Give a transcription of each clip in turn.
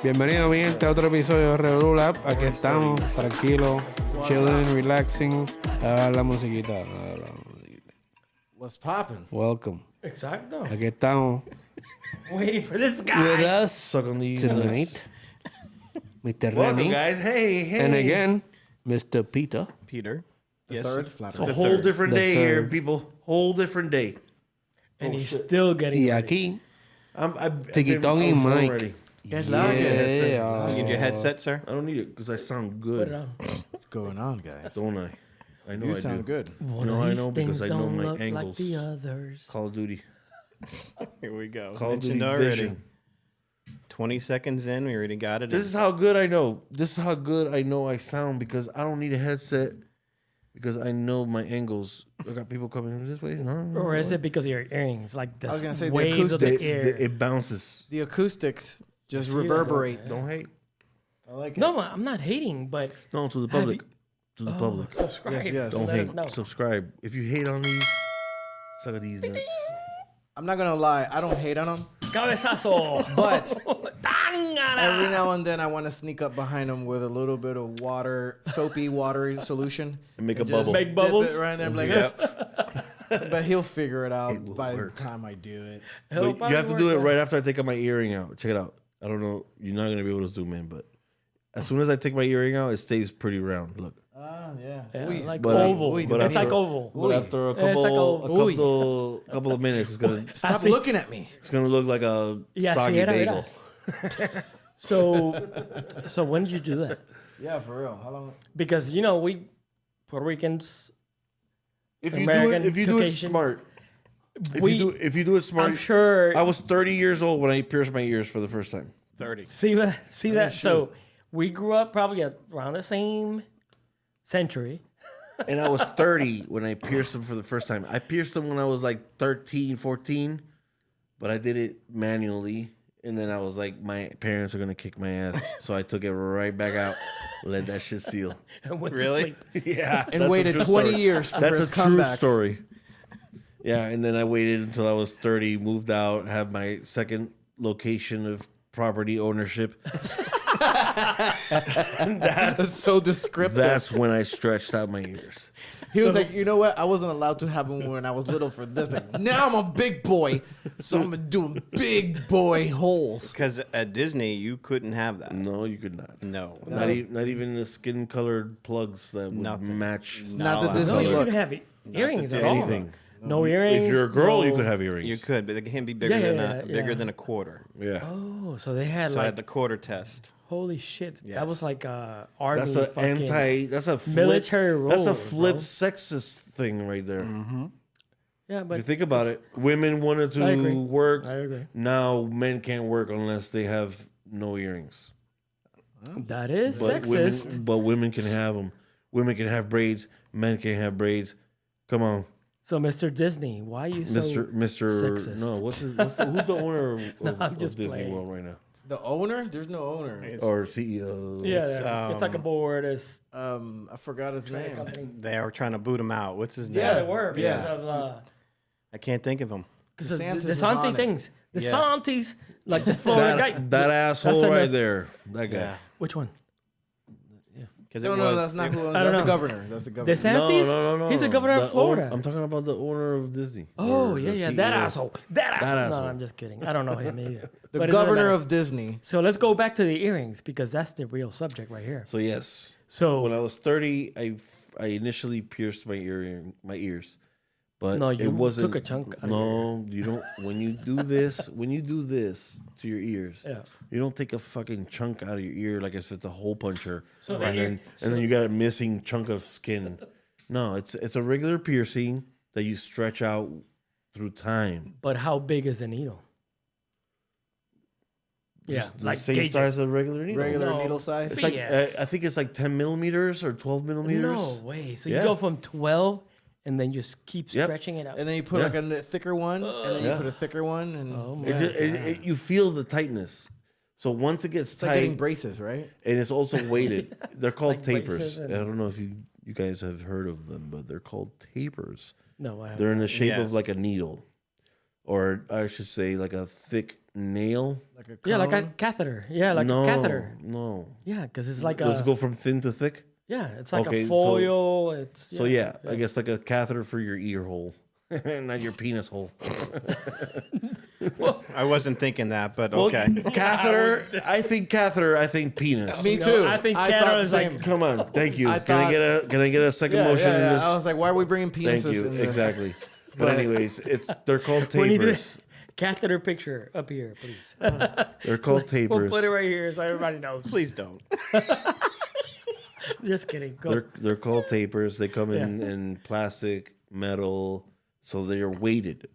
Bienvenido, mi gente, a otro episodio de Revolu. Aquí estamos, tranquilos, chilling, relaxing. La musiquita. What's poppin'? Welcome. Exacto. Aquí estamos. Waiting for this With guy. us Suck on these tonight, Mr. Welcome, Remy. guys. Hey. And again, Mr. Peter. Peter. The Yes. third It's flatter. the A whole different The day here, third. people. Whole different day. And he's still getting Y ready. aquí, I'm Tiquitón y Mike. Ready. Guys, Yeah. You need your headset, sir? I don't need it because I sound Put it good, on. What's going on, guys? don't I? I know You I sound do. good. One No, of I these know things because I know don't my look like angles. the others. Call of Duty. Here we go. Call of Duty Mentioned already. Vision. 20 seconds in, we already got it. This is how good I know. This is how good I know I sound because I don't need a headset because I know my angles. I got people coming this way. No, Or is it because of your earrings? Like the I was gonna say the waves of the acoustics. air. It bounces. The acoustics just see that, reverberate. Don't hate. I like it. No, I'm not hating, but No, to the Have public. To the public. subscribe. Yes, yes. Don't Let us hate. know. Subscribe. If you hate on these, suck at these nuts. I'm not gonna lie. I don't hate on them, Cabezazo. but Tangana. every now and then I want to sneak up behind them with a little bit of water, soapy, watery solution. And make a and just bubble. Make dip bubbles? it right there. I'm like, but he'll figure it out will by the work. time I do it. It'll But you have to probably do it work right after I take my earring out. Check it out. I don't know. You're not gonna be able to zoom in, but as soon as I take my earring out, it stays pretty round. Look. Ah, yeah. Yeah, Oui. like But oval. but It's like after- oval. But after a Yeah, it's like couple of minutes, Stop see. looking at me. it's gonna look like a Yeah, soggy sí, era, bagel. So when did you do that? Yeah, for real. How long? Because we Puerto Ricans, If you American, do it Caucasian. smart, if we you do it smart, I'm sure I was 30 years old when I pierced my ears for the first time. 30. see that. So we grew up probably around the same century. And I was 30 when I pierced them for the first time. I pierced them when I was like 13, 14, but I did it manually. And then I was like, my parents are going to kick my ass. So I took it right back out, let that shit seal. And went to Really? sleep. Yeah. And that's a waited true 20 story. years for That's his a true comeback. story. Yeah. And then I waited until I was 30, moved out, have my second location of property ownership. That's so descriptive. That's when I stretched out my ears. He was like, you know what? I wasn't allowed to have them when I was little for this, but now I'm a big boy, so I'm doing big boy holes. Because at Disney, you couldn't have that. No, you could not. No. Not even the skin colored plugs that would Nothing. match. Not the allowed. Disney No, you look. couldn't have earrings at all. Anything. No earrings. If you're a girl, you no- could have earrings. You could, but it can be bigger Yeah. than a quarter. Yeah. Oh, so they had So I like had the quarter test. holy shit. That Yes. was like army. That's a fucking- That's a flip, military That's a role, flip bro. sexist thing right there. Yeah, If but you think about it, women wanted I agree. to work. I agree. Now men can't work unless they have no earrings. that is But sexist. women can have them. Women can have braids. Men can have braids. Come on, So, Mr. Disney, why are you so Mr. sexist? No, who's the owner of, I'm of just Disney playing. World right now? The owner? There's no owner. Or CEO? Yeah, it's like a board. It's I forgot his name. company. They were trying to boot him out. What's his name? Yeah, they were because Yeah. of I can't think of him. because DeSantis the is on Santi it. things. The Yeah. Santis, like the Florida guy. That asshole That's right enough. there. That guy. Yeah. Which one? Because No, that's not who owns. I don't That's the know. governor. That's the governor. DeSantis? No. He's the governor of Florida. I'm talking about the owner of Disney. Oh Or yeah, the yeah, CEO. that asshole. That asshole. asshole. No, I'm just kidding. I don't know him either. The But it doesn't governor matter. of Disney. So let's go back to the earrings because that's the real subject right here. So yes, So when I was 30, I initially pierced my ears, but No, you it wasn't. took a chunk out of No, you don't. When you do this, to your ears, Yeah. you don't take a fucking chunk out of your ear like if it's a hole puncher, So and then then you got a missing chunk of skin. No, it's a regular piercing that you stretch out through time. but how big is the needle? Yeah, The like same gauges. size as a regular needle. Regular No. needle size. It's like BS. I think it's like 10 millimeters or 12 millimeters. No way. So Yeah. you go from 12 and then just keep Yep. stretching it out. And then you put Yeah. like a thicker one, and then you Yeah. put a thicker one, and Oh my You feel the tightness. So once it gets it's tight, like getting braces, right? and it's also weighted, they're called Like tapers. braces and- I don't know if you guys have heard of them, but they're called tapers. No, I They're in the shape of Yes. like a needle, or I should say like a thick nail. Like a Yeah, like a cone? catheter. Yeah, like no, a catheter. No. Yeah, because it's like Let's a go from thin to thick. yeah, it's like Okay, a so- foil. It's So yeah, I guess like a catheter for your ear hole, not your penis hole. I wasn't thinking that, but Well, okay. catheter. I think catheter. I think penis. Me You know, too. I think thought catheter the is like- same. Come on, thank you. I Can I get a second Yeah, motion in yeah, this? yeah. I was like, why are we bringing penises Thank you. in this? Exactly. But anyways, they're called We need a tapers. catheter picture up here, please. They're called We'll tapers. put it right here so everybody knows. Please don't. Just kidding. Go. They're called tapers. They come Yeah. in plastic, metal, so they are weighted.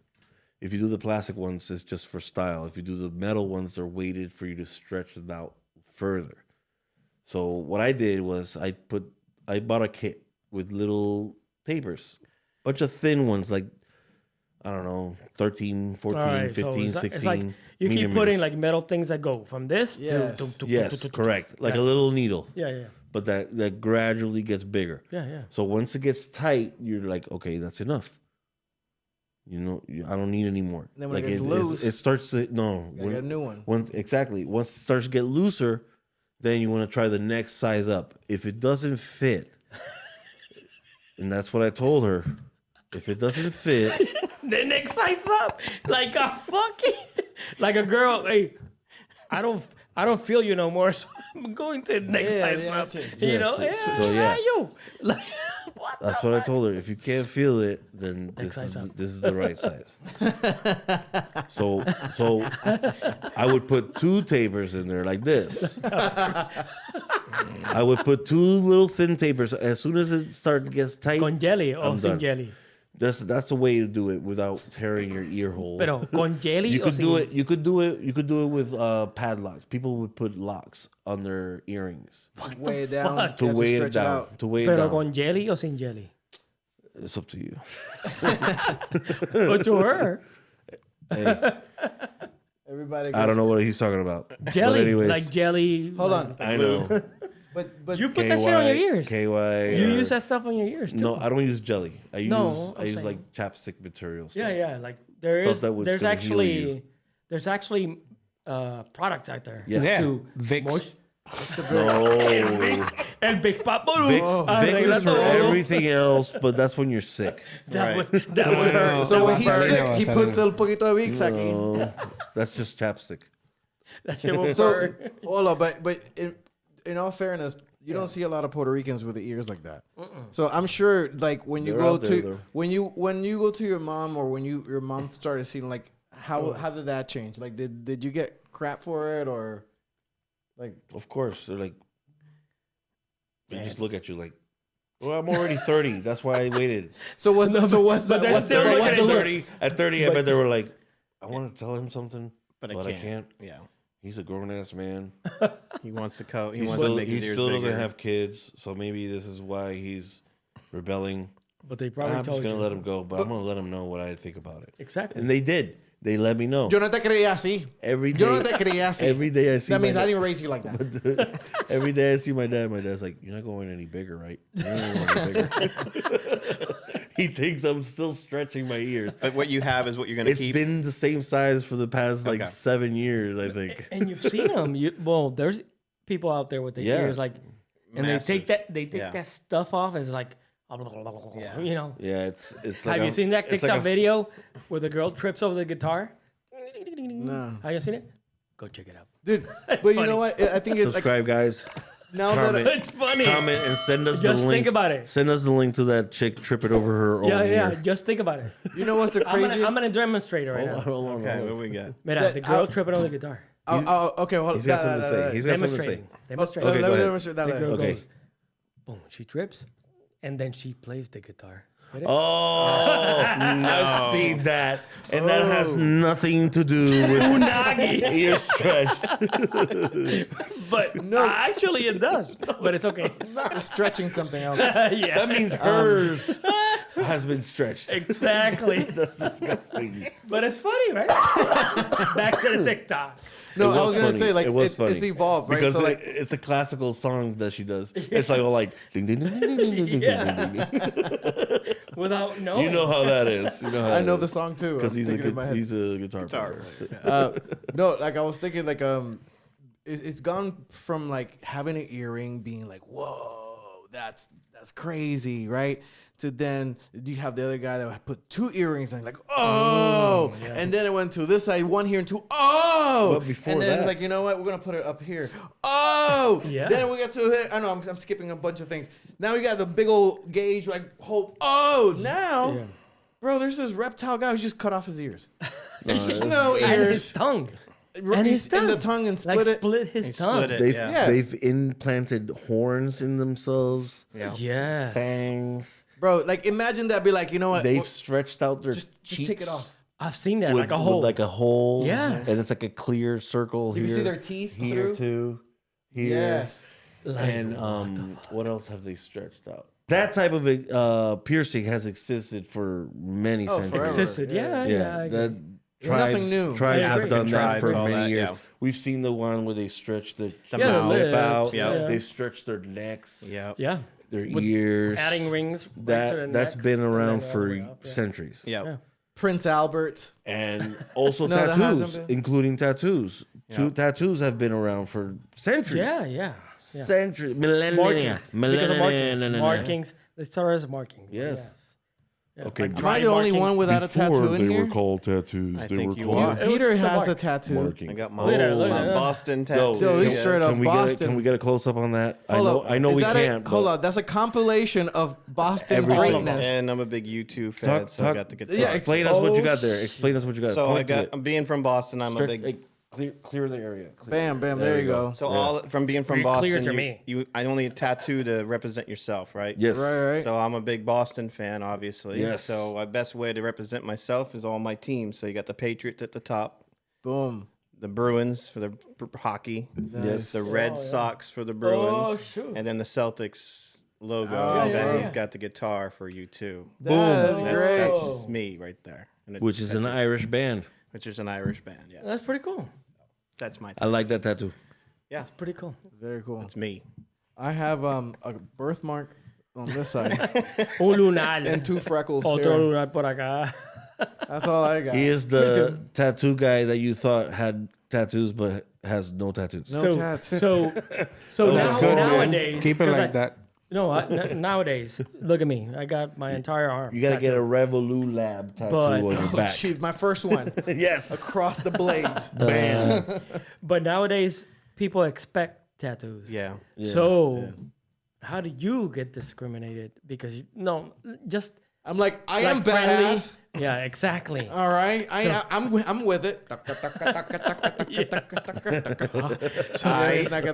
If you do the plastic ones, it's just for style. If you do the metal ones, they're weighted for you to stretch them out further. So what I did was I bought a kit with little tapers, bunch of thin ones like I don't know, 13, 14, All right, so 15, it's like, 16. it's like you keep millimeters. putting like metal things that go from this Yes. to Yes, correct. Like a little needle. Yeah, yeah, But that gradually gets bigger. yeah, yeah. So once it gets tight, you're like, okay, that's enough. You know, I don't need any more. Then when it like gets loose, it starts to no. Gotta get a new one. Once it starts to get looser, then you want to try the next size up. If it doesn't fit, and that's what I told her. If it doesn't fit, The next size up, like a fucking, like a girl. Hey, I don't feel you no more, so I'm going to the next Yeah, size yeah, up. change. You Yeah, know, so- yeah, so, yeah. you. Like, what? that's what I told her. If you can't feel it, then size up. this is the right size. So I would put 2 tapers in there like this. I would put 2 little thin tapers. As soon as it starts to get tight, Con jelly or I'm sin done. jelly? that's the way to do it without tearing your ear hole. Pero con jelly You or could sin do it. You could do it. You could do it with padlocks. People would put locks on their earrings Weigh it down. fuck? to You have weigh it stretch down. out. To weigh it Pero down. con jelly or sin jelly? It's up to you. Or to her. Hey, Everybody. I don't know what he's talking about. Jelly, But anyways, like jelly. Hold like- on. I know. But You put that shit on your ears. KY. You or- use that stuff on your ears too. No, I don't use jelly. I use No, I I'm use saying- like chapstick material stuff. Yeah, yeah. Like there Stuff is, that was there's gonna heal you. actually products out there. Yeah. Yeah. To Vicks. moist- No. El Vicks Papo. Vicks is for everything else, but that's when you're sick. That Right. would hurt. so when he's Sorry, sick, no, he sorry. puts el poquito de Vicks aquí. No, that's just chapstick. That shit will So, hurt. hold on, but in all fairness, you don't see a lot of Puerto Ricans with the ears like that. So I'm sure, like when you They're go out there, to though. when you go to your mom or when your mom started seeing like how did that change? Like did you get crap for it or like Of course, they're like, they just look at you like, well, I'm already 30. That's why I waited. so what's the but they're still looking At at you. 30, at 30, I bet they were like, I want to tell him something, But but I I can't. can't. Yeah. He's a grown ass man. He wants to coat. He He wants still, to make his ears doesn't bigger. have kids, so maybe this is why he's rebelling. But they probably I'm just told gonna you. let him go, but I'm gonna let him know what I think about it. Exactly. And they did. They let me know. yo no te creía así. Every Yo no day, te creía así. every day I see. That my means I dad- didn't raise you like that. Every day I see my dad. My dad's like, "You're not going any bigger, right?" You're not going any bigger." He thinks I'm still stretching my ears. But what you have is what you're going to It's keep. been the same size for the past like Okay. 7 years, I think. And you've seen them. Well, there's people out there with their Yeah. ears like, and Massive. they take Yeah. that stuff off as like, Yeah. you know. Yeah, it's like Have you seen that it's like TikTok a- video where the girl trips over the guitar? No. Have you seen it? Go check it out. Dude, but you funny. know what? I think it's like Subscribe, guys. now that Comment. It's funny. Comment and send us the Just link. think about it. Send us the link to that chick tripping over her own Yeah, yeah. ear. Just think about it. you know what's the I'm craziest? gonna demonstrate it right Hold on, now. hold on, Okay, hold what on. we got? Mira, That- the girl I'll- tripping on the guitar. Okay, hold on. He's got something to say. He's got something to say. Demonstrate. Okay, let go me ahead. demonstrate that. The girl Okay. goes, boom, she trips, and then she plays the guitar. Get it? Oh, I've seen that, and that has nothing to do with Unagi. ear stretched. But actually it does. But it's okay. It's stretching something else. Yeah, That means hers has been stretched. exactly. That's disgusting. But it's funny, right? Back to the TikTok. No, It I was gonna funny. say like It was it's funny. evolved, right? Because So like it's a classical song that she does. It's like all like ding ding ding ding ding ding ding ding ding. without knowing. You know how that is. You know how I know that the is. song too. Because I'm he's a thinking in my head. guitar player. No, like I was thinking, like it's gone from like having an earring being like, whoa, that's crazy, right? To then you have the other guy that put 2 earrings and like, oh, and then it went to this side, 1 here and 2, oh, But before and then that- like, you know what, we're gonna put it up here, oh, Yeah. then we got to here. I know I'm skipping a bunch of things. Now we got the big old gauge, like whole, oh, now, Yeah. bro, there's this reptile guy who just cut off his ears. that's- No And his ears. tongue. And his in the tongue. tongue and Like split it. split his He tongue. split it. Yeah. They've implanted horns in themselves, Yeah. Yes. fangs. Bro, like imagine that be like, you know what? They've Well, stretched out their just cheeks take it off. I've seen that, with, like a hole. with like a hole. Yeah. and it's like a clear circle You here. can see their teeth here through. too. Here. Yes. Like, And what else have they stretched out? That type of piercing has existed for many Oh, centuries. forever. existed. Yeah, yeah. I that agree. It's nothing tribes, new. Tribes Yeah, have African done that tribes, for all many that, years. yeah. We've seen the one where they stretch the The Yeah, the mouth. lips, out. yeah. They stretch their necks. Yeah. Yeah. Their With ears. Adding rings. right to the That's necks, been and around then all for the way up, yeah. centuries. Yeah. Yeah. Prince Albert. And also No, that hasn't tattoos, been. including tattoos. Tattoos have been around for centuries. Yeah, yeah. Centuries. Markings. Millennia. Because of markings. Millennia. Markings. They started as markings. Yes. Yeah. Okay. Like Am I dry the only markings. one without a tattoo in here? called tattoos. I think you are. It was Peter just a has a mark. tattoo. marking. I got Look at that, look at my that. Boston Yo, tattoo. Yo, he's Yes. straight up Can we Boston. get a close up on that? Hold I know Is we that can't. Hold but on, that's a compilation of Boston Everything. greatness. And I'm a big U2 fan, Talk- so I talk- got the guitar. Yeah, Explain us what you got there. Explain us what you got. So Point to it. being from Boston, I'm a Stretch- big. clear the area. Bam, bam, there you go. So all from being from Pretty clear Boston, to me. I only tattoo to represent yourself, right? Yes. Right. So I'm a big Boston fan, obviously. Yes. So my best way to represent myself is all my teams. So you got the Patriots at the top, Boom. the Bruins for the hockey, Yes. the Red yeah. Sox for the Bruins, Oh, shoot. and then the Celtics logo. Oh, and then yeah. he's got the guitar for U2. That is Boom. great. That's me right there. And it's Which is an tattoo. Irish band. Which is an Irish band. Yes. That's pretty cool. That's my. I like that tattoo. Yeah, That's pretty cool. Very cool. it's me. I have a birthmark on this side Un lunar. and 2 freckles Otro here. lunar por acá. That's all I got. He is the tattoo guy that you thought had tattoos but has no tattoos. No tats. So That's good, man. nowadays, Keep it 'cause like that. No, nowadays, look at me. I got my entire arm. You got to get a tattooed. Revolu lab tattoo But- on your Oh, back. shoot, my first one Yes. across the blades. Bam. But nowadays, people expect tattoos. Yeah. So, how do you get discriminated? Because just I'm like, I like am friendly- badass. Yeah, exactly. All right, I'm with it.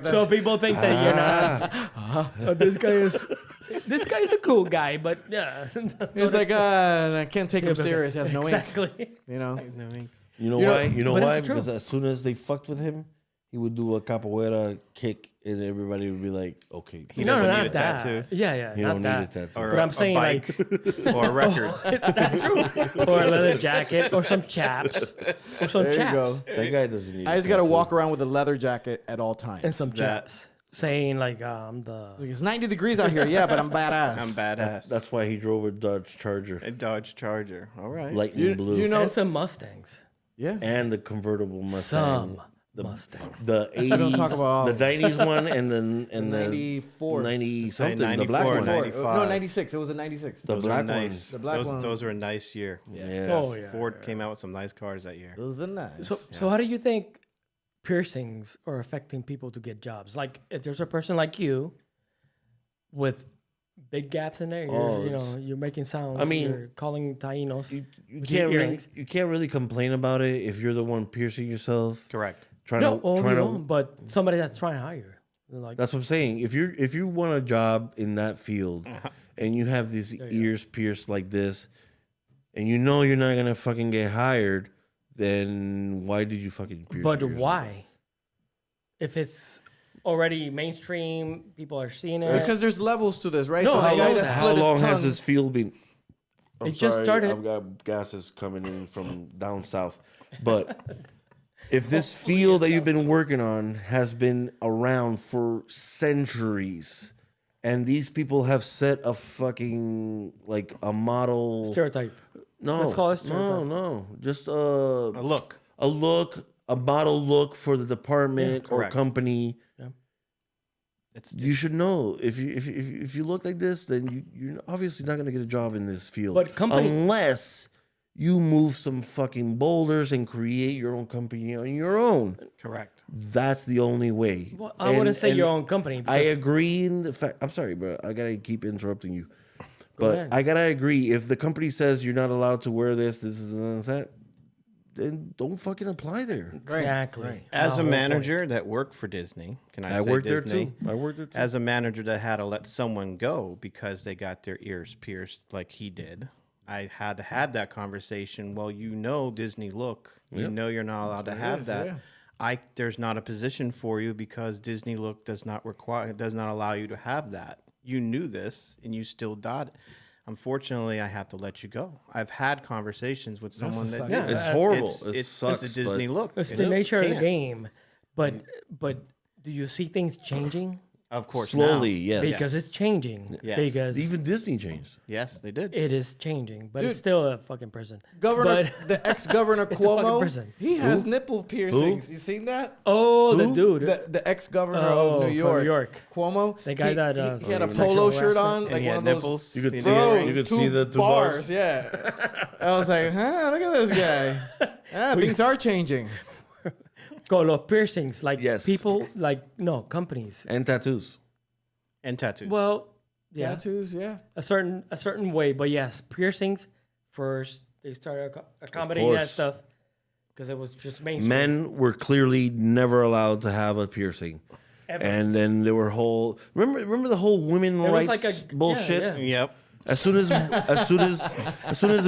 So people think that you're not. Oh, this guy is a cool guy, but yeah. It's like, I can't take him serious. He has no ink. exactly. You know. You know You know- why? You know but why? that's true. Because as soon as they fucked with him, he would do a capoeira kick, and everybody would be like, "Okay, He No, doesn't not need a that. tattoo. Yeah, he not don't that. need a tattoo." Or But I'm a saying, bike, or a record. That's true. Or a leather jacket, or some chaps, or some There you chaps, go. That guy doesn't need. I just got to walk around with a leather jacket at all times. and some That- chaps, saying like Like, it's 90 degrees out here. Yeah, but I'm badass. I'm badass. That's why he drove a Dodge Charger, a Dodge Charger. All right. lightning blue, you know, and some Mustangs, yeah. and the convertible Mustang. some The- Mustangs. The 80s, don't talk about all the of them. 90s one, and then and the 94. 90 Say something, the black 94, one. 95. No, 96. It was a 96. The Those black were nice. ones. The black one. Those were a nice year. Yes. Oh yeah. Ford came out with some nice cars that year. Those are nice. So how do you think piercings are affecting people to get jobs? Like if there's a person like you with big gaps in there, Oh, you're making sounds. I mean, you're calling Tainos. You With can't your really earrings. you can't really complain about it if you're the one piercing yourself. Correct. Trying no, to trying to. but somebody that's trying to hire. They're like, That's what I'm saying. If you want a job in that field, and you have these you go. ears pierced like this, and you know you're not gonna fucking get hired, then why did you fucking pierce? but your ears? why? If it's already mainstream, people are seeing it. because there's levels to this, right? No, so I the guy know that that. How split long his has tongue, this field been? I'm It just started- I've got gases coming in from down south, but if this field that you've been working on has been around for centuries, and these people have set a fucking like a model. Stereotype. No, Let's call it stereotype. no, just A look. a model look for the department or correct. company. It's You should know if you look like this, then you're obviously not going to get a job in this field. But company- unless you move some fucking boulders and create your own company on your own. correct. That's the only way. Well, I wouldn't say your own company. I because- agree in the fact. I'm sorry, bro. I gotta keep interrupting you. But ahead. I gotta agree. If the company says you're not allowed to wear this, and that, then don't fucking apply there. Exactly. As My a whole manager that worked for Disney, can I, I say worked Disney? there too. I worked there too. As a manager that had to let someone go because they got their ears pierced like he did, I had to have that conversation. Well, you know Disney look. You know you're not allowed to have that. There's not a position for you because Disney look does not allow you to have that. You knew this and you still did. Unfortunately, I have to let you go. I've had conversations with someone that Yeah. It's horrible. It's sucks, a Disney but look. It's It the is- nature of the can't. game. But do you see things changing? Of course, slowly, now. yes. Because it's changing. Yes. Because Even Disney changed. Yes, they did. it is changing. But Dude. it's still a fucking prison. Governor, But- the ex-governor It's a fucking Cuomo, prison. he has nipple piercings. You seen that? Oh, the dude. The ex-governor Oh, of from New York, New York. Cuomo. The guy that, he had a sexual polo shirt on, harassment. like he one had of those. nipples. You could He see did. Bro, it. You could two see the two bars. Yeah, I was like, huh? Look at this guy. Things are changing. Go los piercings. Like Yes. people, like, no, companies. And tattoos. And tattoos. Well, yeah. Tattoos, yeah. A certain way. But yes, piercings first. They started accommodating that course. stuff because it was just mainstream. Men were clearly never allowed to have a piercing. Ever. And then there were remember the whole women It was rights like a- bullshit. yeah. Yep. As soon as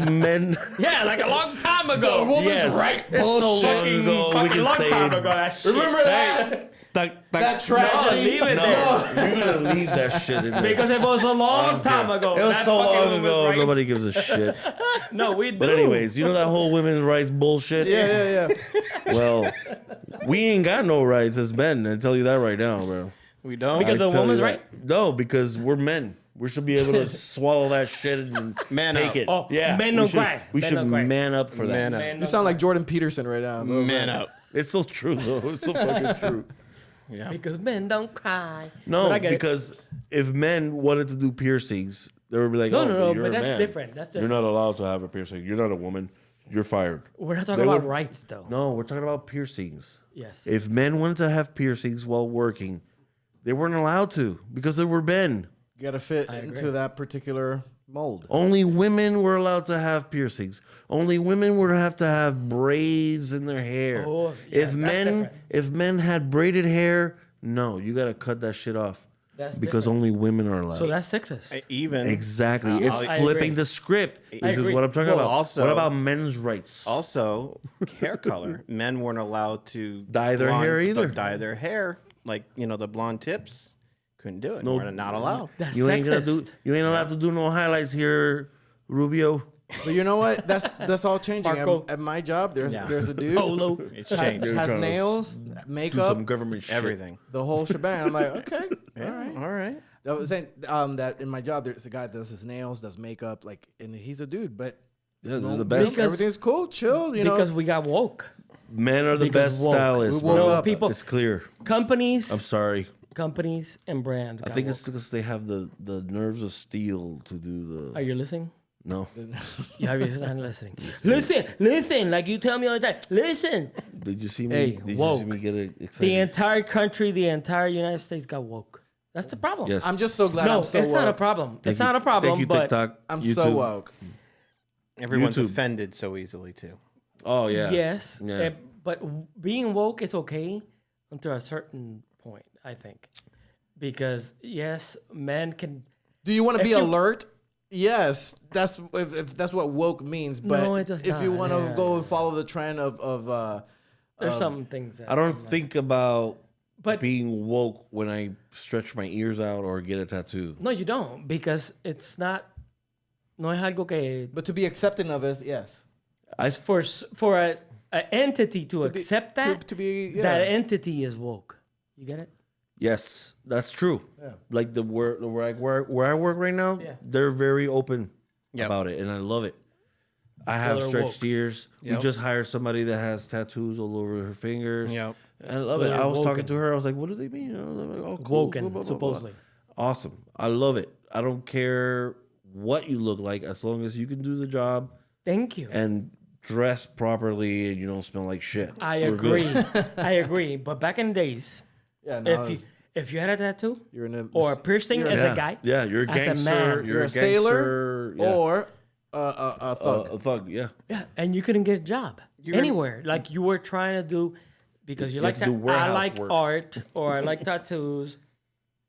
men Yeah, like a long time ago. yes, it's so long ago we Fucking can long say time ago. That shit. Remember that? That tragedy. leave it there. you're gonna leave that shit in there. Because it was a long time ago. it was That so fucking long was ago, right. nobody gives a shit. No, we do. But anyways, you know that whole women's rights bullshit? Yeah. Well, we ain't got no rights as men. I tell you that right now, bro. We don't. Because I the tell woman's you right? that. No, because we're men. We should be able to swallow that shit and Man take up. it. Oh, yeah, men we don't should, cry. We Men should don't cry. man up for that. Man up. Man, You sound like Jordan Peterson right now. Man up. It's so true, though. It's so fucking true. Yeah. because men don't cry. No, But I get it. because if men wanted to do piercings, they would be like, No, oh, no, no, you're but a that's man. different. That's You're different. not allowed to have a piercing. You're not a woman. You're fired. We're not talking They about would- rights, though. No, we're talking about piercings. Yes. If men wanted to have piercings while working, they weren't allowed to because they were men. You got to fit agree. into that particular mold. Only women were allowed to have piercings. Only women would have to have braids in their hair. Oh, yeah, if that's men different. if men had braided hair, no, you got to cut that shit off. That's because different. only women are allowed. So that's sexist. Even Exactly. It's I flipping agree. the script. This is agree. what I'm talking Well, about. also- what about men's rights? also hair color. Men weren't allowed to Dye their hair either. Dye their hair, like the blonde tips. Couldn't do it. No. We're not allowed. That's You ain't gonna do. sexist. You ain't allowed to do no highlights here, Rubio. But you know what? That's all changing. Marco. At my job, there's Yeah. a dude Polo. It's has, changed. They're has trying to nails, Do makeup, some government shit. Everything. the whole shebang. I'm like, okay, Yeah. all right. All right. I was saying that in my job, there's a guy that does his nails, does makeup, like, and he's a dude, but Yeah, they're the best. Because- everything's cool, chill, you know. Because we got woke. Men are the because best woke. stylists. We woke bro. up. People- It's clear. Companies, I'm sorry. companies, and brands. I got think woke. it's because they have the nerves of steel to do Are the. you listening? No. Yeah, you're not listening. Listen, like you tell me all the time. Listen. Did you see me? Hey, Did you woke. see me get excited? The entire country, the entire United States got woke. That's the problem. Yes. I'm just so glad No, I'm so it's woke. not a problem. Thank It's you. not a problem. Thank you, but TikTok. I'm YouTube. so woke. Everyone's YouTube. offended so easily too. Oh yeah. yes, Yeah. but being woke is okay until a certain point, I think, because yes, men can. Do you want to If be you- alert? Yes, that's if that's what woke means. But No, it does if you not. want to Yeah. go and follow the trend of There's some things that I don't think about But being woke when I stretch my ears out or get a tattoo. no, you don't, because it's not. No es algo que but to be accepting of it, yes. for a entity to be- accept that to be yeah. that entity is woke. You get it? Yes, that's true. Yeah. Like where I work right now, Yeah. they're very open Yep. about it, and I love it. I have they're stretched woke. ears. We Yep. just hired somebody that has tattoos all over her fingers. Yep. I love So it. they're I was talking woken. to her. I was like, "What do they mean?" I was like, "Oh, cool, Woken, blah, blah, blah, blah." supposedly. Awesome. I love it. I don't care what you look like as long as you can do the job Thank you. and dress properly and you don't smell like shit. I We're good. agree. I agree. But back in the days, Yeah, no, if you had a tattoo you're in a or a piercing you're as yeah. a guy, Yeah, you're a as a gangster. man. You're a a sailor gangster. Yeah. or a thug. A thug. Yeah. yeah, and you couldn't get a job anywhere. Like you were trying to do because you You like have to do I warehouse like work. art or I like tattoos.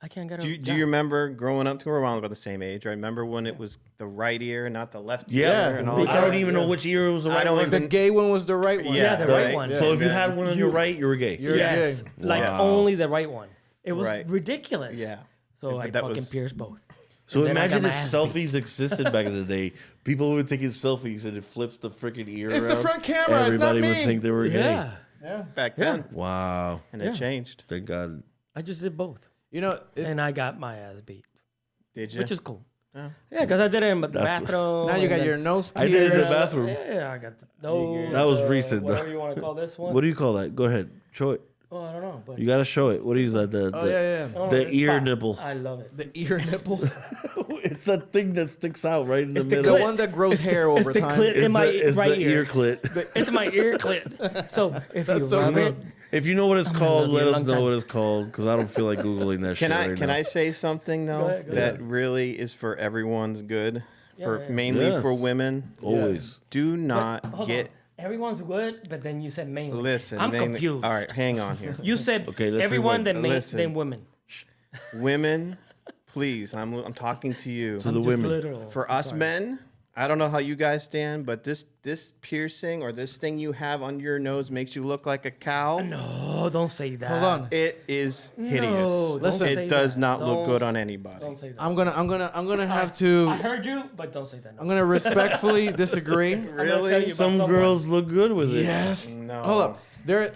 I can't get a Do job. you remember growing up? We're around about the same age. I remember when it was the right ear, not the left Yeah. ear, and all I that. don't even know which ear was the right I don't one. The gay one was the right one. Yeah, the right one. So if you Yeah. had one on your right, you were gay. You're Yes, gay. like Wow. only the right one. It was Right. ridiculous. Yeah. So But I that fucking was- pierced both. So And then I imagine got if my ass selfies existed back in the day. People would take his selfies and it flips the freaking ear It's the around. front camera, it's not Everybody would me. think they were gay. Yeah, Yeah. Back then, Wow. and Yeah. it changed. Thank God. I just did both, You know, it's, and I got my ass beat, Did you? which is cool. Oh. Yeah, because I did it in the That's- bathroom. now you and got then- your nose I did it in the pierced. bathroom. Yeah, I got the nose. That was recent, though. Whatever you want to call this one. What do you call that? Go ahead. Show it. Oh, I don't know. But You got to show it. What do you use that? Oh yeah, yeah. Oh, the this ear spot. nipple. I love it. The ear nipple. It's that thing that sticks out right in the It's the middle. The clit. one that grows It's the- hair it's over the time. clit. in my right the ear. clit. It's my ear clit. So if you so rub gross. it, If you know what it's gonna called, love you let a us long know time. what it's called because I don't feel like googling that shit. Can right I say something though ahead, go that ahead. really is for everyone's good, for yeah. mainly Yes. for women? Always. Do not hold get. on. Everyone's good, but then you said mainly. Listen, I'm mainly- confused. All right, hang on here. You said Okay, let's everyone rewind. that made Listen. than women. Women, please, I'm talking to you. To the Just women. literal. For us men, I don't know how you guys stand, but this piercing or this thing you have under your nose makes you look like a cow. No, don't say that. Hold on. It is No, hideous. don't Listen. say It does that. not look good Don't- on anybody. Don't say that. I'm gonna have to. I heard you, but don't say that. No. I'm gonna respectfully disagree. I'm gonna tell Really? you about Some someone. girls look good with it. Yes. No. Hold up. There.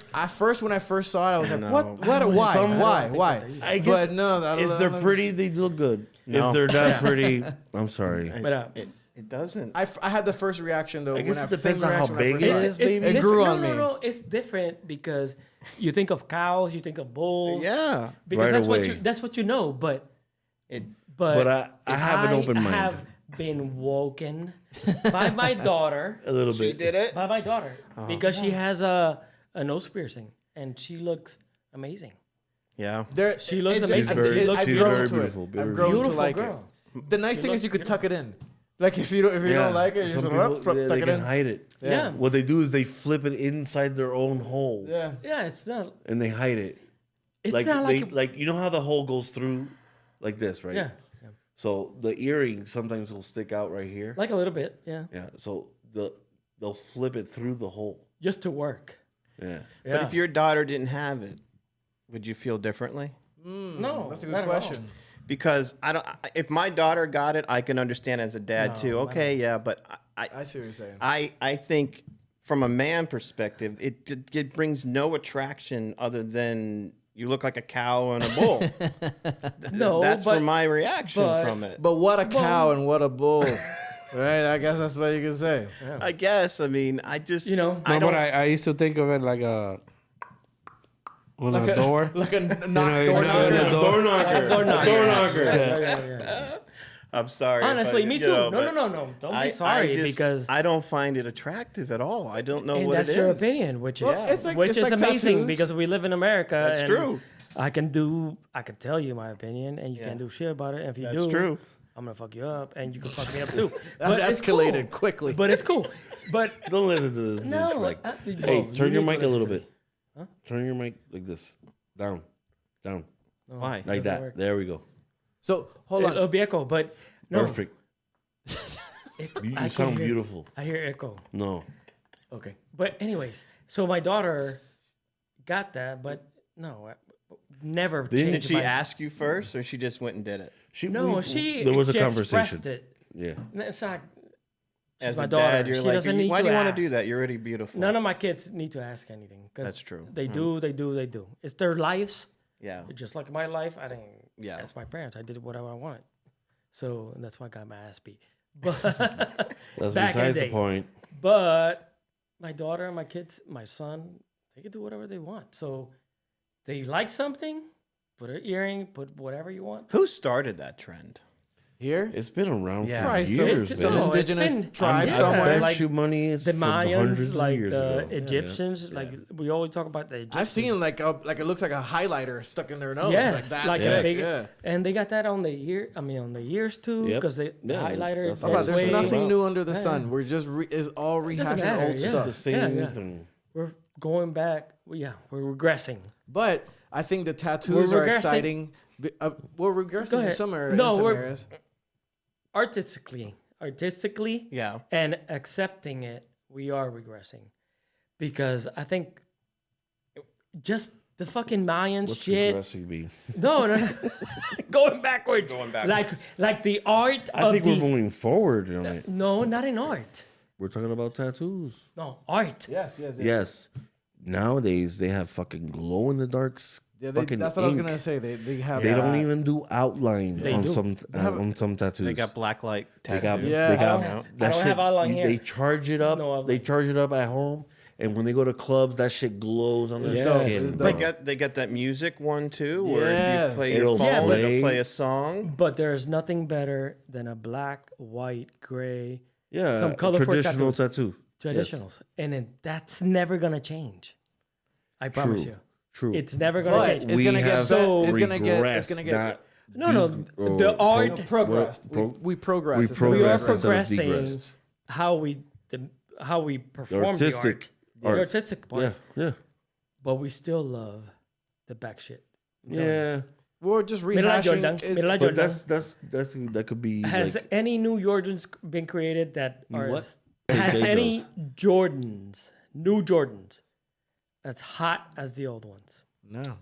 when I first saw it, I was like, No. what? Why? Some- Why? think Why? that they- I guess But no, I don't- if I they're don't- pretty, they look good. No. If they're not pretty, I'm sorry. But It doesn't. I had the first reaction though. I guess when it depends same on how reaction when I big first it saw is, it's baby. It different. grew no, on no, me. no, it's different because you think of cows, you think of bulls. Yeah. Because Right that's away. that's what you know. But It. but I have an open mind. I have been woken by my daughter. A little She bit. did it. By my daughter because she has a nose piercing and she looks amazing. Yeah. There, She looks it- amazing. it- She it- looks I've beautiful. grown Very to beautiful, it. very I've grown beautiful to like girl. it. The nice She thing is looks you could beautiful. tuck it in. Like if you don't like it, you Some just people, tuck they it can in. hide it. Yeah. What they do is they flip it inside their own hole Yeah. Yeah, it's not. and they hide it. It's Like not they like. like you know how the hole goes through like this, right? Yeah, So the earring sometimes will stick out right here. like a little bit. Yeah, Yeah. So they'll flip it through the hole. just to work. Yeah. Yeah. But if your daughter didn't have it, would you feel differently? no, That's a not good at all. question. Because if my daughter got it, I can understand as a dad No, too. Okay, yeah, but I see what you're saying. I think from a man perspective, it brings no attraction other than you look like a cow and a bull. No, That's but from my reaction but- from it. But what a cow and what a bull. Right? I guess that's what you can say. I guess. I mean, I just You know, I No, but don't. I used to think of it like a door. Like a know, door you knocker. know, door knocker. Door knocker. Yeah. I'm sorry. if Honestly, I- me you too. know, No, but no. Don't I be sorry just- because I don't find it attractive at all. I don't know and what it that's is. your opinion, which is Well, it's like- which it's is like amazing tattoos. because we live in America. That's and true. I can tell you my opinion, and you can't do shit about it. And if you That's do, true. I'm gonna fuck you up, and you can fuck me up too. That it's escalated cool. quickly. But it's cool. But Don't listen to this. no, Like, well, hey, you turn your need to mic a little listen to bit. me. Huh? Turn your mic like this. Down. No, Why? Like doesn't that. work. There we go. So hold It'll on. be echo, but no. Perfect. It, You I can sound hear- beautiful. I hear echo. No. Okay, but anyways, so my daughter got that, but no, never. Did changed Did she my- ask you first, or she just went and did it? No, she. There was a she conversation. expressed it. Yeah. It's not. As my a daughter. dad, you're She like, doesn't need why to do you want to do ask. that? You're already beautiful. None of my kids need to ask anything. 'Cause That's true. They do. It's their lives. Yeah. Just like my life, I didn't Yeah. ask my parents. I did whatever I wanted. So that's why I got my ass beat. But That's back in besides the the day. point. But my daughter, my kids, my son, they can do whatever they want. So they like something, put an earring, put whatever you want. Who started that trend? Here, It's been around Yeah. for Probably years, some man. indigenous been- tribe yeah, somewhere. I bet like you money is The from hundreds Mayans, of like years the ago. Egyptians, like we always talk about the Egyptians. I've seen like it looks like a highlighter stuck in their nose. Yes, like that. like a thick, big- yeah. and they got that on the ear. I mean, on the ears too, Yep. because the Yeah, highlighter. that's is what But I'm there's saying. nothing Wow. new under the Yeah. sun. We're just is all rehashing matter, old yeah. stuff. The same yeah. thing. We're going back. Yeah, we're regressing. But I think the tattoos We're are regressing. exciting. We're regressing Go in ahead. some, No, in some we're- areas. Artistically, Yeah. and accepting it, we are regressing, because I think just the fucking Mayan What's shit. regressing mean? No. Going backwards. Going backwards. Like the art I of think the. we're moving forward on it. No, not in art. We're talking about tattoos. No, art. Yes. Yes. Nowadays they have fucking glow in the dark Yeah, fucking that's what I was ink. gonna say. They have. They don't that. even do outline They on do. some tattoos. They got black light They tattoo. got, Yeah. they I got don't have- that I don't shit. have outline here. They charge it up. No outline. They charge it up at home, and when they go to clubs, that shit glows on their It's dope. skin. It's bro. dope. They got that music one too, where if Yeah. you play It'll your phone, play. it'll play a song. But there's nothing better than a black, white, gray Yeah, some colorful traditional tattoos. tattoo. traditionals, and then that's never gonna change. I promise you. True. It's never gonna But change. it's We gonna get have so- it's gonna get not No, de- the or art- progressed. pro- We progress. we instead of we are progress regress. instead of progressing degressed. how we The perform the art, artistic, the artistic part, Yeah, yeah, but we still love the back shit. I'm telling you. yeah. We're just Mira rehashing. Jordan, it's- Mira But Jordan. that could be Has like any new Jordans been created that are What? has Hey, any new Jordans that's hot as the old ones? No.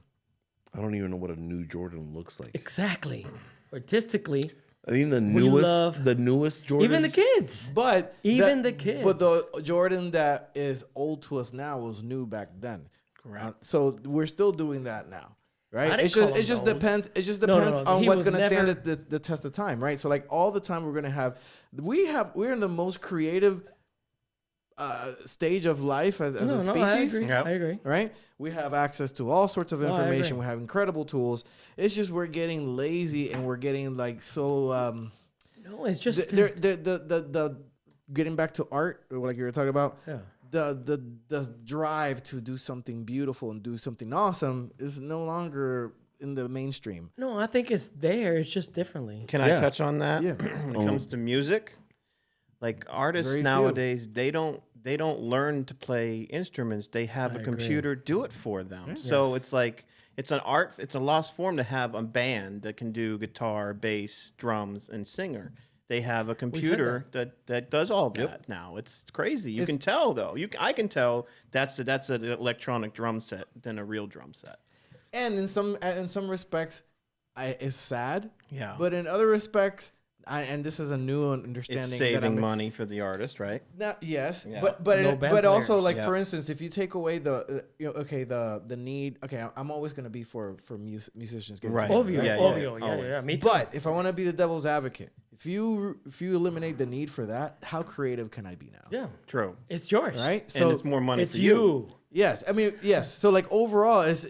I don't even know what a new Jordan looks like. Exactly. Artistically, I think the We love- newest Jordans. even the kids. But Even the kids. But the Jordan that is old to us now was new back then. Correct. So we're still doing that now, I right? didn't It call just him old. depends. It just No, no, depends no, on he what's was going to stand never- the test of time, right? So like all the time we're going to have we're in the most creative stage of life as a I species. agree. Yep. I agree. Right? We have access to all sorts of No, I agree. information. We have incredible tools. It's just we're getting lazy and we're getting like so. No, it's just The getting back to art, like you were talking about. yeah. The drive to do something beautiful and do something awesome is no longer in the mainstream. No, I think it's there. It's just differently. Can Yeah. I touch on that? Yeah. When it comes to music, like artists Very few. nowadays, they don't learn to play instruments. They have I a agree. computer do it for them. So it's like it's an art. It's a lost form to have a band that can do guitar, bass, drums, and singer. They have a computer that does all that now. It's crazy. You can tell though. I can tell that's an electronic drum set than a real drum set. And in some respects, it's sad. Yeah. But in other respects, and this is a new understanding. It's that saving I'm, money for the artist, right? Not yes, Yeah. but No band but also players. like Yeah. for instance, if you take away the the need. Okay, I'm always gonna be for musicians getting Right. together, Obvio, right? Yeah, obvio, yeah, always. yeah. Me too. But if I want to be the devil's advocate, if you eliminate the need for that, how creative can I be now? yeah, True. it's yours. Right. And it's more money It's for you. you. Yes, I mean yes. So like overall, it's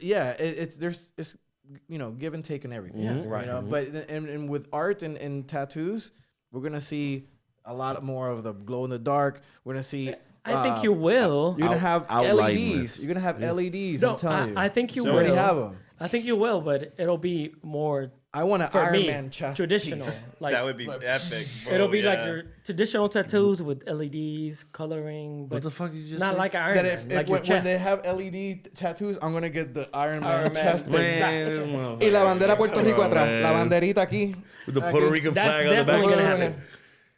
give and take and everything. Yeah. Right. You know, but and with art and tattoos, we're gonna see a lot more of the glow in the dark. We're gonna see. I think you will. You're gonna have outline LEDs. this. You're gonna have LEDs. No, I'm telling you. I think you So You already will. have them. I think you will, but it'll be more I want an for Iron me Man chest traditional. piece. Like That would be epic. it'll bro, be like yeah. your traditional tattoos with LEDs, coloring, but What the fuck you just not said? like Iron That Man, if like your when chest. they have LED tattoos, I'm gonna get the Iron Man Iron Man. chest. Man, Y la bandera Puerto Rico atrás. man. La banderita aquí. with the Puerto Rican That's flag on the back. definitely gonna Puerto happen.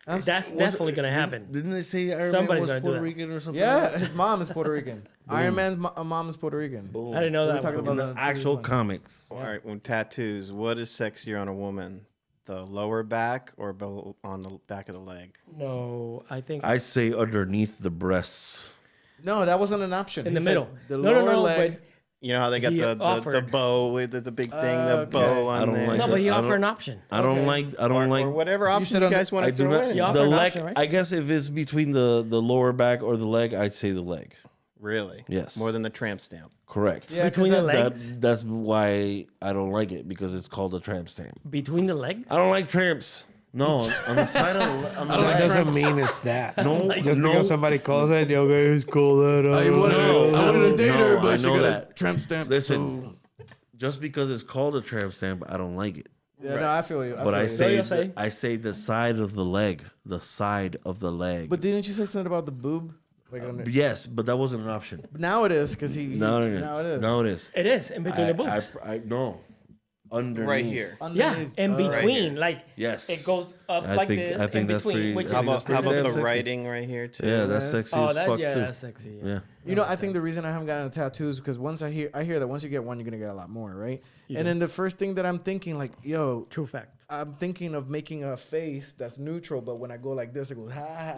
That's definitely gonna happen. Didn't they say Iron Man Somebody's was gonna do Puerto that. Rican or something? Yeah, his mom is Puerto Rican. Iron Man's mom is Puerto Rican. Boom. I didn't know We were that. talking one. about In the that. actual comics. All right, when tattoos, what is sexier on a woman? The lower back or on the back of the leg? No, I think I say underneath the breasts. No, that wasn't an option. in He the said middle. The No, lower no, no. leg. But You know how they got He the offered. bow with the big thing, the Okay. bow I on don't there. like No, that. but he I offered don't- an option. I don't like or whatever option said you on the- guys want I to do throw not. in. You The offer an leg. option, right? I guess if it's between the lower back or the leg, I'd say the leg. Really? Yes. More than the tramp stamp. Correct. Yeah, 'cause Between the that's- legs? That's why I don't like it because it's called a tramp stamp. Between the legs? I don't like tramps. No, on the side of on the That leg. doesn't mean it's that. No, Just no. because somebody calls it, yo, guys, call that. I wanted to date her, No, but I she know got a that. tramp stamp. Listen, just because it's called a tramp stamp, I don't like it. Yeah, no, I feel you. But I So you'll say, say? I say the side of the leg, the side of the leg. But didn't you say something about the boob? Like on the, Yes, but that wasn't an option. now it is because he. No, Now it is. No, it is. It is in between the boobs. No, underneath. Right here. Yeah, Underneath. in Oh. between, like Yes. it goes up I like think- this. I think in that's between, pretty- which I How is think about, that's how pretty about damn the sexy. writing right here too? Yeah, that's Yes. sexy oh, as that fuck yeah, too. that's sexy. Yeah. You know, I think the reason I haven't gotten tattoos because once I hear that once you get one, you're gonna get a lot more, right? And then the first thing that I'm thinking, like, yo, True fact. I'm thinking of making a face that's neutral, but when I go like this, it goes ha.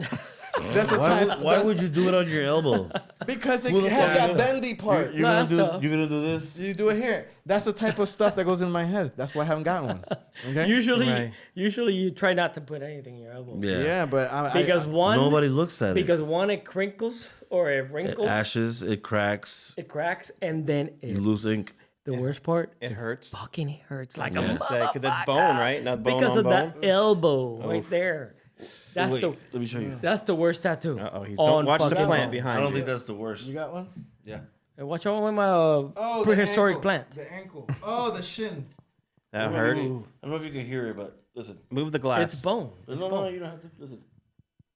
That's the Why, type. would, why would you do it on your elbow? Because it Well, has yeah. that bendy part. You're No, gonna that's do. tough. You're gonna do this. You do it here. That's the type of stuff that goes in my head. That's why I haven't gotten one. Okay. Usually, Right. usually you try not to put anything in your elbow. Yeah. Yeah, but Because one, Nobody looks at because one it crinkles or it it. It wrinkles, ashes. It cracks. it cracks, and then You it, lose ink. the worst part, It hurts. fucking hurts like Yeah. a Say, 'cause it's motherfucker. bone, right? Not bone Because on of bone. that elbow right there. That's Wait, the let me show you. that's the worst tattoo. Uh oh, he's on don't watch the fucking plant bone. behind I don't you. think that's the worst. you got one. Yeah. And watch out with my Oh, prehistoric plant. The ankle. Oh, the shin. That hurt. I don't know if you can hear it, but listen. Move the glass. It's bone. It's No, bone. you don't have to listen.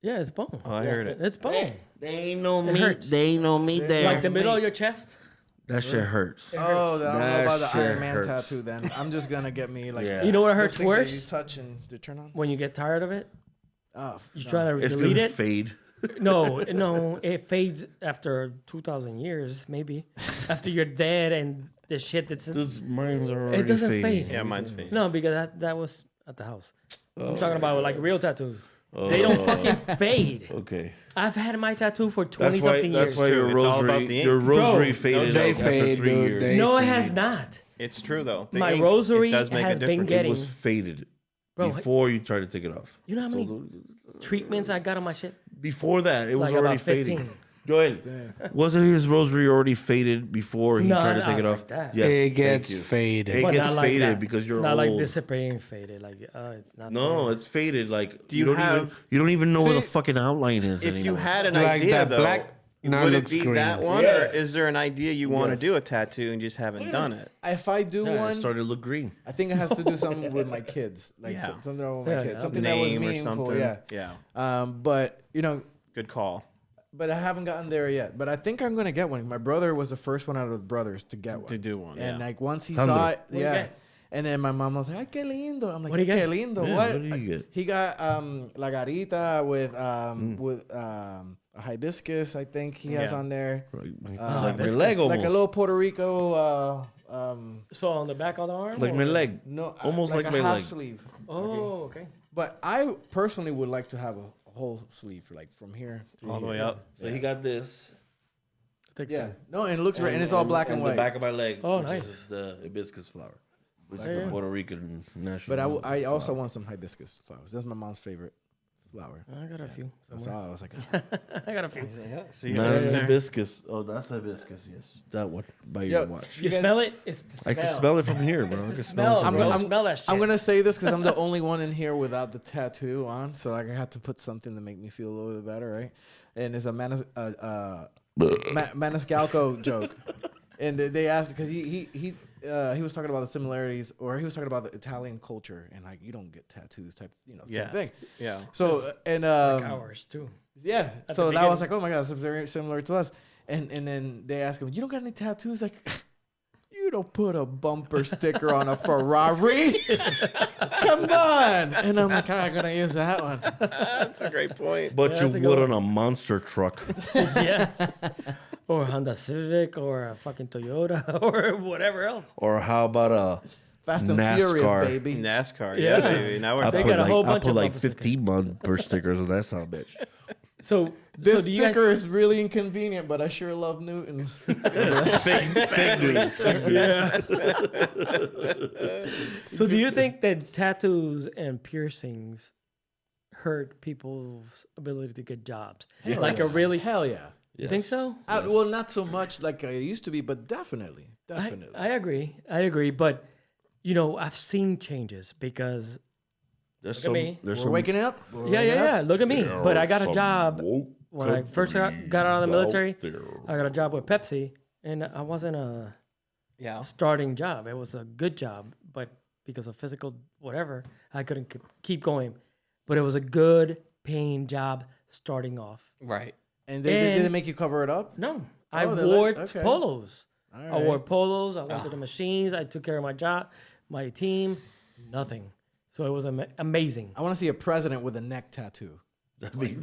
Yeah, it's bone. Oh, I heard it. It's bone. They ain't no It meat. hurts. They ain't no meat there. Like the middle of your chest. That shit hurts. Oh, then I don't know That about the shit Iron Man hurts. tattoo. Then I'm just gonna get me like. Yeah. You know what those hurts things that You worse? touch and they turn on. When you get tired of it, Oh, you no. try to It's delete gonna it. fade. No, it fades after 2,000 years, maybe. After you're dead and the shit that's Those mine's are already it doesn't fading. fade. Yeah, mine's fading. No, because that was at the house. I'm talking about like real tattoos. Oh. They don't fucking fade. Okay. I've had my tattoo for 20 That's why. something That's years. why your It's all about rosary. the ink. Your rosary Bro, faded they out after fade, 3 dude, years. they- No, it fade. has not. It's true though. The My ink, rosary it does make has a been difference. getting- It was faded Bro, before you tried to take it off. You know how many treatments I got on my shit? Before that, it was Like already about 15. fading. Go ahead. Wasn't his rosary already faded before he No, tried to take not it like off? that. Yes, It thank gets you. faded. It But gets not like faded that. because you're not old. like dissipating faded. Like it's not. No, there. it's faded. Like Do you don't have- even you don't even know where the See, fucking outline is If you anymore. had an Like idea that though, black now would it looks be green. that one, Yeah. or is there an idea you want Yes. to do a tattoo and just haven't done it? If I do Yeah, it one, started to look green. I think it has to do something with my kids, like Yeah. something wrong with my Yeah, kids, yeah. something that was Name or meaningful. something. Yeah. Yeah. But you know, Good call. but I haven't gotten there yet. But I think I'm gonna get one. My brother was the first one out of the brothers to get one. To do one. And yeah. like once he Thunder. saw it, do you yeah. get? And then my mom was like, "Ay, qué lindo." I'm like, What do you "Qué get? lindo." Yeah, what? what do you get? He got la garita with a hibiscus. I think he has Yeah. on there. Like my hibiscus. leg almost. Like a little Puerto Rico. So on the back of the arm. like or- my leg. No, Almost like a my half leg. sleeve. Oh, okay. But I personally would like to have a whole sleeve, like from here to All the here. way up. So he got this. Takes Yeah, time. no, and it looks right, and it's all black and the white. back of my leg. Oh, which nice. is the hibiscus flower, which is Yeah, the yeah. Puerto Rican national. But I also flower. want some hibiscus flowers. That's my mom's favorite flower. I got a few. That's somewhere. all. I was like, I got a few. See Not right there. hibiscus. Oh, that's hibiscus. Yes, that one by your Yo, watch. You guys- smell it? It's the smell. I can smell it from here, bro. It's I the can smell, it from bro. here. I'm- Smell that shit. I'm gonna say this because I'm the only one in here without the tattoo on, so like I had to put something to make me feel a little bit better, right? And it's a Maniscalco joke, and they asked because he was talking about the similarities, or he was talking about the Italian culture, and like you don't get tattoos, type, same Yes. thing. Yeah. So and Like ours too. yeah, At so the that was beginning. like, oh my god, it's very similar to us. And then they ask him, you don't got any tattoos? Like, you don't put a bumper sticker on a Ferrari. Come on. And I'm like, I'm gonna use that one. That's a great point. But Yeah, you that's a good would one. on a monster truck. Yes. Or a Honda Civic, or a fucking Toyota, or whatever else. Or how about a Fast and NASCAR. Furious, baby. NASCAR. Yeah. Yeah, baby. Now we're I They put got a like whole I bunch put of like bumper 15 bumper stickers on that son of a bitch. So This do you guys, sticker is really inconvenient, but I sure love Newton's. fake news. so do you think that tattoos and piercings hurt people's ability to get jobs? Like a really Hell yeah. You think so? Well, not so much like I used to be, but definitely. I agree. But you know, I've seen changes because There's at me. There's We're some. waking up. yeah. Look at me. But I got a job when I first got out of the military. I got a job with Pepsi, and I wasn't a starting job. It was a good job, but because of physical whatever, I couldn't keep going. But it was a good paying job starting off. Right. And they didn't make you cover it up? No, I Oh, they wore okay. polos. All I wore right. polos. I went to the machines. I took care of my job, my team. Nothing. So it was amazing. I want to see a president with a neck tattoo. That'll be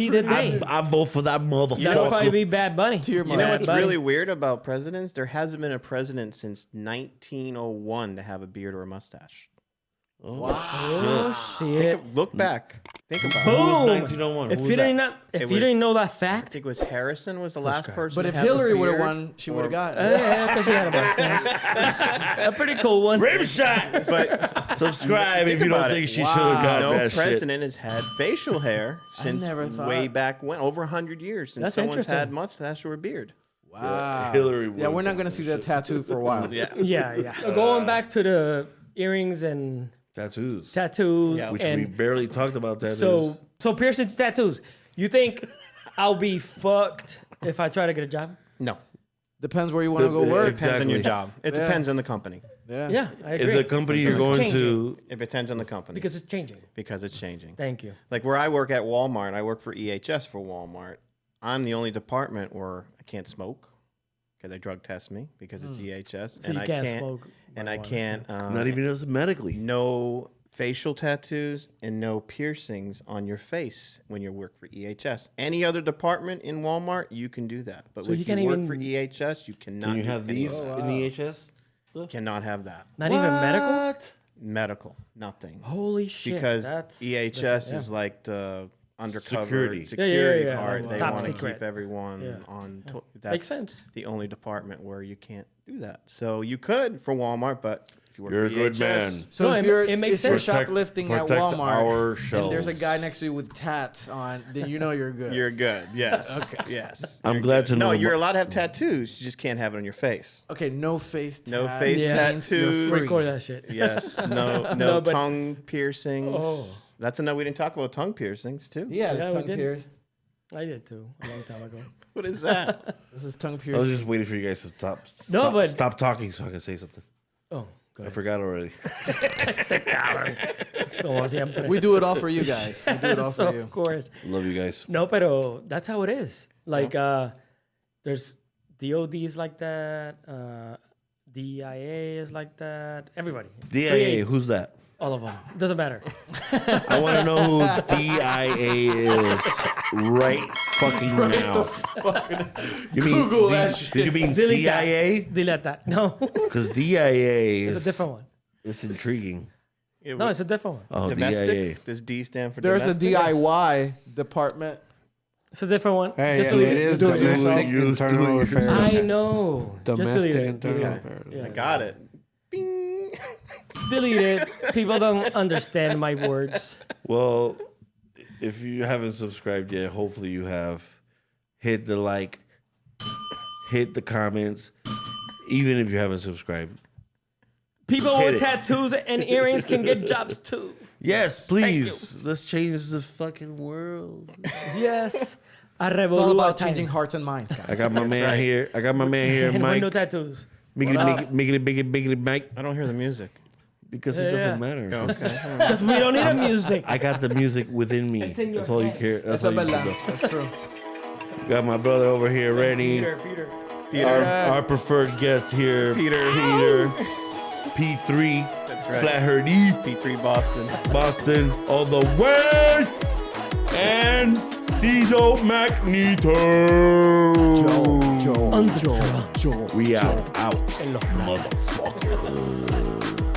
the day. I vote for that motherfucker. That'll probably be Bad Bunny. Tear You know what's Buddy. really weird about presidents? There hasn't been a president since 1901 to have a beard or a mustache. Oh shit! Look back. Think about it. Boom! 1901? If Who you was didn't that? know, if It you was- didn't know that I fact, think it was Harrison was the last person. But to if have a Hillary would have beard. won, she would have got it. yeah, because she had a mustache. A pretty cool one. Rim shot. But Subscribe if you don't about it. think she should have got no that shit. president has had facial hair since never thought- way back when, over 100 years since That's someone's had interesting. mustache or a beard. Wow. Hillary Yeah, we're would've not done going to that see that shit. tattoo for a while. Yeah. So going back to the earrings and Tattoos. tattoos, Yeah. Which and we barely talked about tattoos. so piercings, tattoos. You think I'll be fucked if I try to get a job? No, Depends where you want to go work. depends on your Exactly. job. It depends on the company. Yeah. Yeah, I If agree. the company you're Because going it's changing. to, It depends on the company Because it's changing. it's changing. Thank you. Like where I work at Walmart, I work for EHS for Walmart. I'm the only department where I can't smoke because they drug test me because it's EHS, So and you I can't can't smoke and I marijuana. can't not even as medically. no facial tattoos and no piercings on your face when you work for EHS. Any other department in Walmart, you can do that, but So if you you can't work even- for EHS, you cannot. Can you do have any these of in the EHS? that. Cannot have that. Not even medical. What? Medical, nothing. Holy shit! Because that's EHS different, is like the undercover Security. security Yeah. part. They Top want to secret. keep everyone Yeah. on. That's Makes sense. the only department where you can't do that. So you could for Walmart, but if you work You're a for good EHS, man. So No, if it- you're, it makes if you're sense. shoplifting at Protect Walmart our and there's a shelves. guy next to you with tats on, then you know you're good. You're good. Yes. Okay. Yes. I'm glad to know. No, you're allowed to have tattoos. You just can't have it on your face. Okay, no face tats. No face Yeah. means you're tattoos. free. Record that shit. Yes. No. No, but- tongue piercings. Oh. That's enough. We didn't talk about tongue piercings too. Yeah, Yeah, we tongue did. pierced. I did too a long time ago. What is that? This is tongue I was pierced. just waiting for you guys to stop. No, stop, but- stop talking so I can say something. Oh, go I ahead. forgot already. Como siempre. We do it all for you guys. We do it all So, for you. of course. Love you guys. No, pero that's how it is. Like, there's DODs like that. DIA is like that. Everybody. DIA, who's that? All of them. Doesn't matter. I want to know who DIA is right fucking now. You mean Google that Did you mean Delete CIA? that. Delete that. No. Because DIA It's a is different one. it's intriguing. No, it's a different one. Oh, domestic. DIA. Does D stand for There's a domestic? DIY department. It's a different one. Hey, Just yeah, delete it is Do it yourself. domestic You internal do it affairs. I know. Just delete Domestic it. internal Yeah. affairs. Yeah. I got it. Bing. Delete it. People don't understand my words. Well, if you haven't subscribed yet, hopefully you have. Hit the like, hit the comments, even if you haven't subscribed. People Hit with it. tattoos and earrings can get jobs too. Yes, please. Let's change the fucking world. Yes. A It's all Revolu about time. changing hearts and minds, guys. I got my man here. I got my man here, And with Mike. no tattoos. Miggity, Mike. I don't hear the music. Because it doesn't Yeah. matter. Okay. Because we don't need a music. I got the music within me. It's in your That's all you head. care. That's That's all you verdad. know. That's true. Got my brother over here, Rennie. Peter. Our preferred guest here, Peter. P3, That's right. Flathead E, P3 Boston. Boston, all the way, and Diesel Magneto. Underground. We out, En los motherfucker.